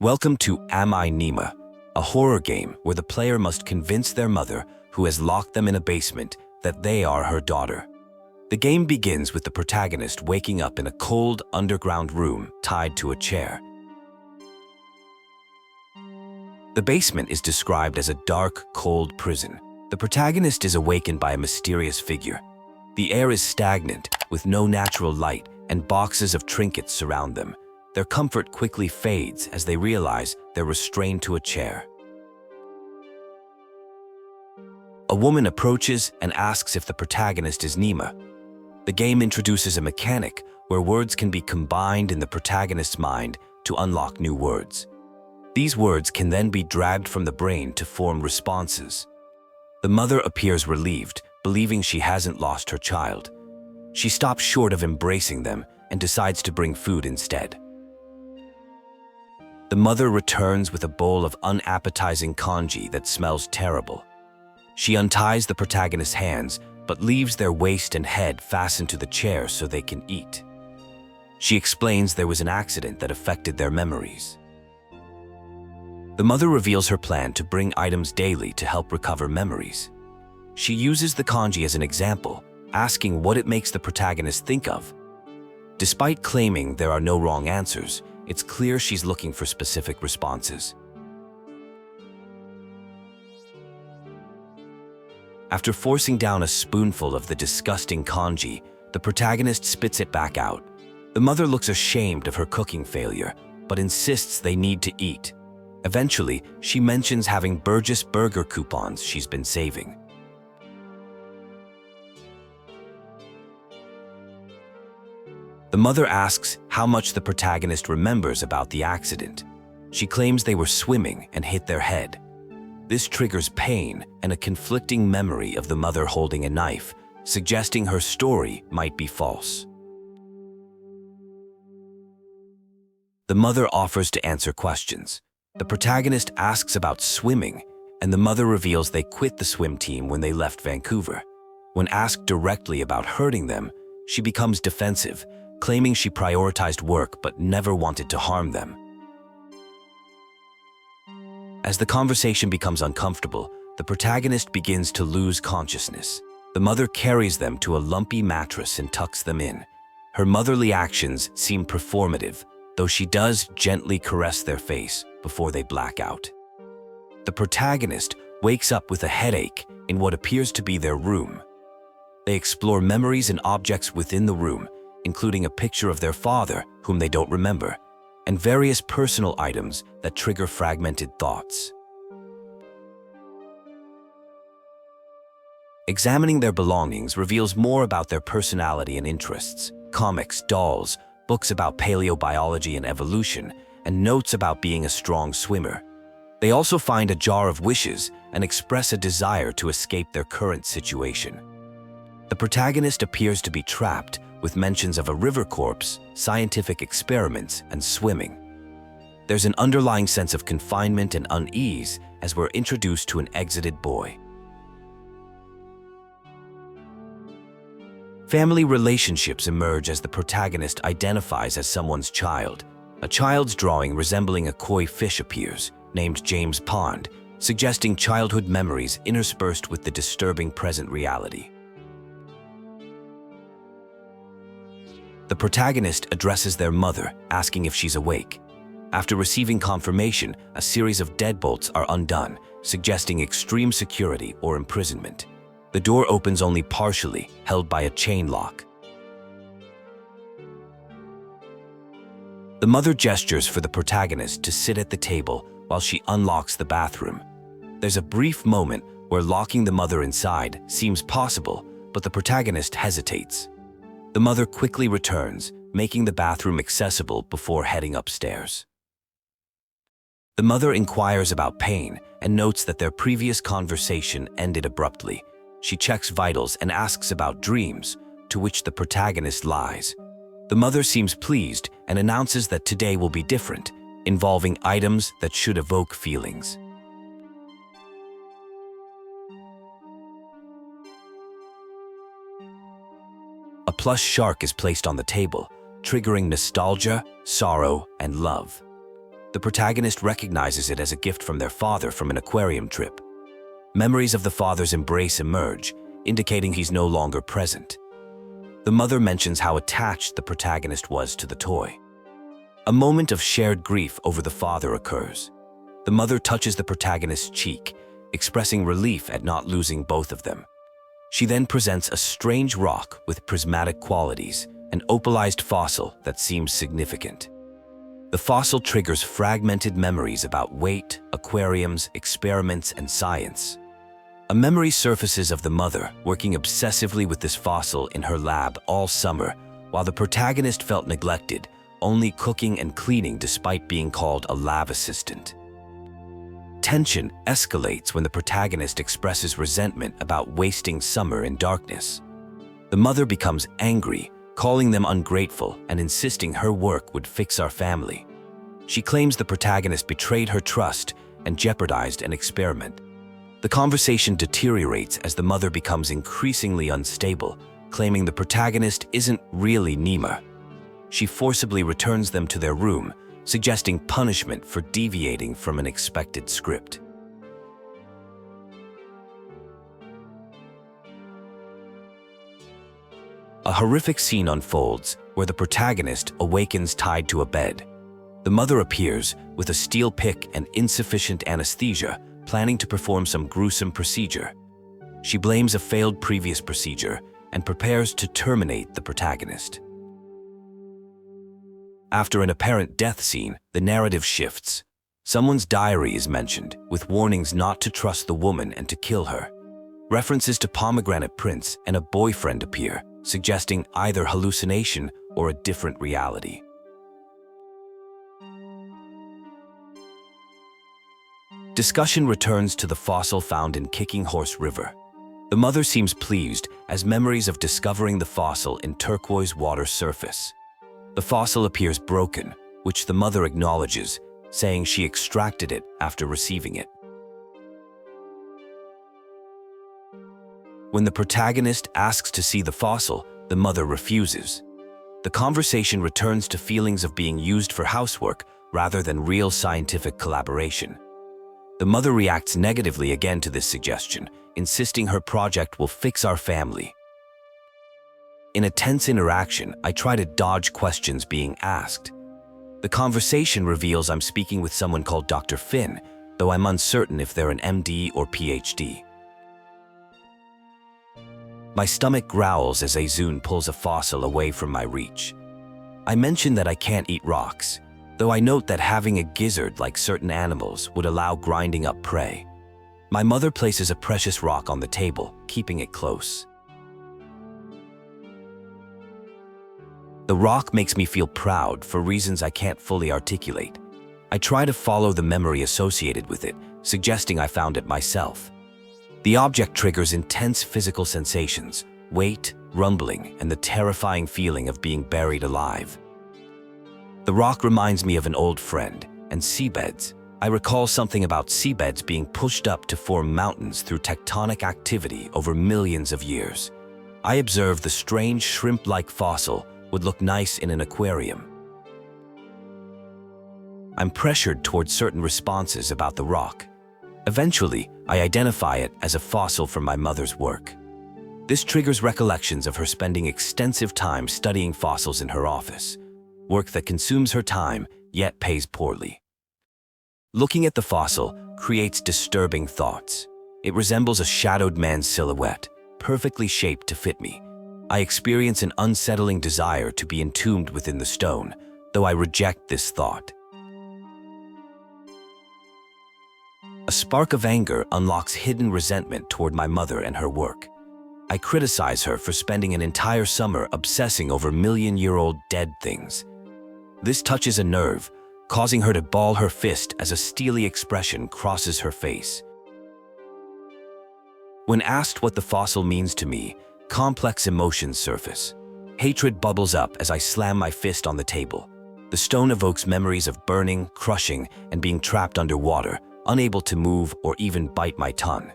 Welcome to I Nima, a horror game where the player must convince their mother, who has locked them in a basement, that they are her daughter. The game begins with the protagonist waking up in a cold, underground room tied to a chair. The basement is described as a dark, cold prison. The protagonist is awakened by a mysterious figure. The air is stagnant, with no natural light, and boxes of trinkets surround them. Their comfort quickly fades as they realize they're restrained to a chair. A woman approaches and asks if the protagonist is Nima. The game introduces a mechanic where words can be combined in the protagonist's mind to unlock new words. These words can then be dragged from the brain to form responses. The mother appears relieved, believing she hasn't lost her child. She stops short of embracing them and decides to bring food instead. The mother returns with a bowl of unappetizing congee that smells terrible. She unties the protagonist's hands, but leaves their waist and head fastened to the chair so they can eat. She explains there was an accident that affected their memories. The mother reveals her plan to bring items daily to help recover memories. She uses the congee as an example, asking what it makes the protagonist think of. Despite claiming there are no wrong answers, it's clear she's looking for specific responses. After forcing down a spoonful of the disgusting congee, the protagonist spits it back out. The mother looks ashamed of her cooking failure, but insists they need to eat. Eventually, she mentions having Burgess burger coupons she's been saving. The mother asks how much the protagonist remembers about the accident. She claims they were swimming and hit their head. This triggers pain and a conflicting memory of the mother holding a knife, suggesting her story might be false. The mother offers to answer questions. The protagonist asks about swimming, and the mother reveals they quit the swim team when they left Vancouver. When asked directly about hurting them, she becomes defensive, claiming she prioritized work but never wanted to harm them. As the conversation becomes uncomfortable, the protagonist begins to lose consciousness. The mother carries them to a lumpy mattress and tucks them in. Her motherly actions seem performative, though she does gently caress their face before they black out. The protagonist wakes up with a headache in what appears to be their room. They explore memories and objects within the room, including a picture of their father, whom they don't remember, and various personal items that trigger fragmented thoughts. Examining their belongings reveals more about their personality and interests: comics, dolls, books about paleobiology and evolution, and notes about being a strong swimmer. They also find a jar of wishes and express a desire to escape their current situation. The protagonist appears to be trapped, with mentions of a river corpse, scientific experiments, and swimming. There's an underlying sense of confinement and unease as we're introduced to an exited boy. Family relationships emerge as the protagonist identifies as someone's child. A child's drawing resembling a koi fish appears, named James Pond, suggesting childhood memories interspersed with the disturbing present reality. The protagonist addresses their mother, asking if she's awake. After receiving confirmation, a series of deadbolts are undone, suggesting extreme security or imprisonment. The door opens only partially, held by a chain lock. The mother gestures for the protagonist to sit at the table while she unlocks the bathroom. There's a brief moment where locking the mother inside seems possible, but the protagonist hesitates. The mother quickly returns, making the bathroom accessible before heading upstairs. The mother inquires about pain and notes that their previous conversation ended abruptly. She checks vitals and asks about dreams, to which the protagonist lies. The mother seems pleased and announces that today will be different, involving items that should evoke feelings. A plush shark is placed on the table, triggering nostalgia, sorrow, and love. The protagonist recognizes it as a gift from their father from an aquarium trip. Memories of the father's embrace emerge, indicating he's no longer present. The mother mentions how attached the protagonist was to the toy. A moment of shared grief over the father occurs. The mother touches the protagonist's cheek, expressing relief at not losing both of them. She then presents a strange rock with prismatic qualities, an opalized fossil that seems significant. The fossil triggers fragmented memories about weight, aquariums, experiments, and science. A memory surfaces of the mother working obsessively with this fossil in her lab all summer, while the protagonist felt neglected, only cooking and cleaning despite being called a lab assistant. Tension escalates when the protagonist expresses resentment about wasting summer in darkness. The mother becomes angry, calling them ungrateful and insisting her work would fix our family. She claims the protagonist betrayed her trust and jeopardized an experiment. The conversation deteriorates as the mother becomes increasingly unstable, claiming the protagonist isn't really Nima. She forcibly returns them to their room, suggesting punishment for deviating from an expected script. A horrific scene unfolds where the protagonist awakens tied to a bed. The mother appears with a steel pick and insufficient anesthesia, planning to perform some gruesome procedure. She blames a failed previous procedure and prepares to terminate the protagonist. After an apparent death scene, the narrative shifts. Someone's diary is mentioned, with warnings not to trust the woman and to kill her. References to pomegranate prints and a boyfriend appear, suggesting either hallucination or a different reality. Discussion returns to the fossil found in Kicking Horse River. The mother seems pleased as memories of discovering the fossil in turquoise water surface. The fossil appears broken, which the mother acknowledges, saying she extracted it after receiving it. When the protagonist asks to see the fossil, the mother refuses. The conversation returns to feelings of being used for housework rather than real scientific collaboration. The mother reacts negatively again to this suggestion, insisting her project will fix our family. In a tense interaction, I try to dodge questions being asked. The conversation reveals I'm speaking with someone called Dr. Finn, though I'm uncertain if they're an MD or PhD. My stomach growls as Azun pulls a fossil away from my reach. I mention that I can't eat rocks, though I note that having a gizzard like certain animals would allow grinding up prey. My mother places a precious rock on the table, keeping it close. The rock makes me feel proud for reasons I can't fully articulate. I try to follow the memory associated with it, suggesting I found it myself. The object triggers intense physical sensations, weight, rumbling, and the terrifying feeling of being buried alive. The rock reminds me of an old friend, and seabeds. I recall something about seabeds being pushed up to form mountains through tectonic activity over millions of years. I observe the strange shrimp-like fossil would look nice in an aquarium. I'm pressured towards certain responses about the rock. Eventually, I identify it as a fossil from my mother's work. This triggers recollections of her spending extensive time studying fossils in her office, work that consumes her time yet pays poorly. Looking at the fossil creates disturbing thoughts. It resembles a shadowed man's silhouette, perfectly shaped to fit me. I experience an unsettling desire to be entombed within the stone, though I reject this thought. A spark of anger unlocks hidden resentment toward my mother and her work. I criticize her for spending an entire summer obsessing over million-year-old dead things. This touches a nerve, causing her to ball her fist as a steely expression crosses her face. When asked what the fossil means to me, complex emotions surface. Hatred bubbles up as I slam my fist on the table. The stone evokes memories of burning, crushing, and being trapped underwater, unable to move or even bite my tongue.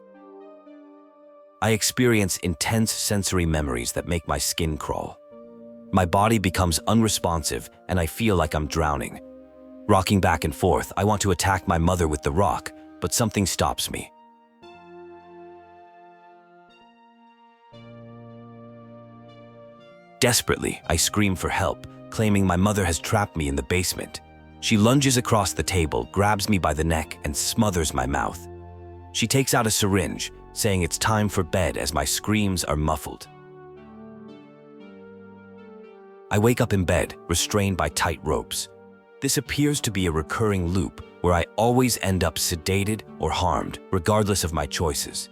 I experience intense sensory memories that make my skin crawl. My body becomes unresponsive and I feel like I'm drowning. Rocking back and forth, I want to attack my mother with the rock, but something stops me. Desperately, I scream for help, claiming my mother has trapped me in the basement. She lunges across the table, grabs me by the neck, and smothers my mouth. She takes out a syringe, saying it's time for bed as my screams are muffled. I wake up in bed, restrained by tight ropes. This appears to be a recurring loop where I always end up sedated or harmed, regardless of my choices.